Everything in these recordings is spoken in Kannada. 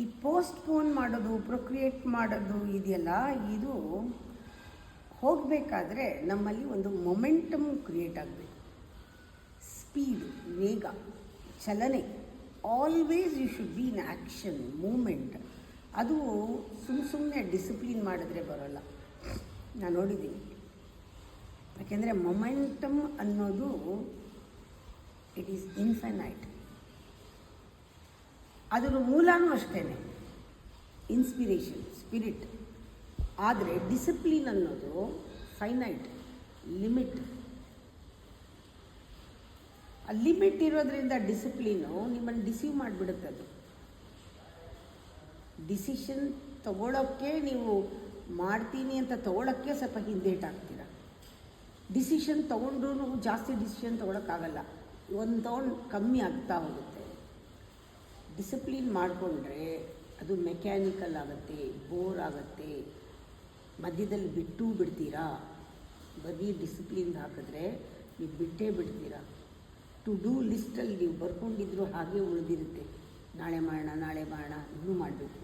ಈ ಪೋಸ್ಟ್ಪೋನ್ ಮಾಡೋದು, ಪ್ರೊಕ್ರಿಯೇಟ್ ಮಾಡೋದು ಇದೆಯಲ್ಲ, ಇದು ಹೋಗಬೇಕಾದ್ರೆ ನಮ್ಮಲ್ಲಿ ಒಂದು ಮೊಮೆಂಟಮ್ ಕ್ರಿಯೇಟ್ ಆಗಬೇಕು. ಸ್ಪೀಡ್, ವೇಗ, ಚಲನೆ, always you should be in action, movement. ಅದು ಸುಮ್ಮನೆ ಡಿಸಿಪ್ಲಿನ್ ಮಾಡಿದ್ರೆ ಬರೋಲ್ಲ. ನಾನು ನೋಡಿದ್ದೀನಿ. ಯಾಕೆಂದರೆ ಮೊಮೆಂಟಮ್ ಅನ್ನೋದು ಇಟ್ ಈಸ್ ಇನ್ಫೈನೈಟ್. ಅದರ ಮೂಲನೂ ಅಷ್ಟೇ, ಇನ್ಸ್ಪಿರೇಷನ್, ಸ್ಪಿರಿಟ್. ಆದರೆ ಡಿಸಿಪ್ಲಿನ್ ಅನ್ನೋದು ಫೈನೈಟ್, ಲಿಮಿಟ್. ಆ ಲಿಮಿಟ್ ಇರೋದ್ರಿಂದ ಡಿಸಿಪ್ಲಿನು ನಿಮ್ಮನ್ನು ಡಿಸೀವ್ ಮಾಡಿಬಿಡುತ್ತೆ. ಅದು ಡಿಸಿಷನ್ ತಗೊಳ್ಳೋಕ್ಕೆ, ನೀವು ಮಾಡ್ತೀನಿ ಅಂತ ತಗೊಳ್ಳೋಕ್ಕೆ ಸ್ವಲ್ಪ ಹಿಂದೇಟಾಗ್ತೀರ. ಡಿಸಿಷನ್ ತೊಗೊಂಡ್ರೂ ಜಾಸ್ತಿ ಡಿಸಿಷನ್ ತೊಗೊಳಕ್ಕಾಗಲ್ಲ, ಒಂದು ತೊಗೊಂಡು ಕಮ್ಮಿ ಆಗ್ತಾ ಹೋಗುತ್ತೆ. ಡಿಸಿಪ್ಲಿನ್ ಮಾಡಿಕೊಂಡ್ರೆ ಅದು ಮೆಕ್ಯಾನಿಕಲ್ ಆಗುತ್ತೆ, ಬೋರ್ ಆಗುತ್ತೆ, ಮಧ್ಯದಲ್ಲಿ ಬಿಡ್ತೀರಾ. ಬರೀ ಡಿಸಿಪ್ಲಿನ್ ಹಾಕಿದ್ರೆ ನೀವು ಬಿಟ್ಟೇ ಬಿಡ್ತೀರಾ. ಟು ಡೂ ಲಿಸ್ಟಲ್ಲಿ ನೀವು ಬರ್ಕೊಂಡಿದ್ರು ಹಾಗೆ ಉಳಿದಿರುತ್ತೆ. ನಾಳೆ ಮಾಡೋಣ, ಇನ್ನೂ ಮಾಡಬೇಕು,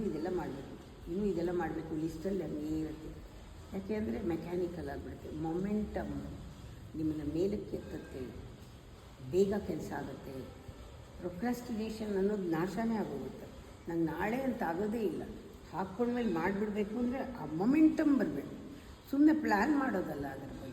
ಇದೆಲ್ಲ ಮಾಡಬೇಕು, ಲಿಸ್ಟಲ್ಲಿ ಹಂಗೇ ಇರುತ್ತೆ. ಯಾಕೆ ಅಂದರೆ ಮೆಕ್ಯಾನಿಕಲ್ ಆಗಿಬಿಡುತ್ತೆ. ಮೊಮೆಂಟಮ್ ನಿಮ್ಮನ್ನು ಮೇಲಕ್ಕೆ ಎತ್ತುತ್ತೆ, ಬೇಗ ಕೆಲಸ ಆಗುತ್ತೆ. ಪ್ರೊಕ್ರಾಸ್ಟಿನೇಷನ್ ಅನ್ನೋದು ನಾಶನೇ ಆಗೋಗುತ್ತೆ. ನಂಗೆ ನಾಳೆ ಅಂತ ಆಗೋದೇ ಇಲ್ಲ, ಹಾಕ್ಕೊಂಡ್ಮೇಲೆ ಮಾಡಿಬಿಡ್ಬೇಕು ಅಂದರೆ ಆ ಮೊಮೆಂಟಮ್ ಬರಬೇಕು. ಸುಮ್ಮನೆ ಪ್ಲ್ಯಾನ್ ಮಾಡೋದಲ್ಲ ಅದರ ಬಗ್ಗೆ.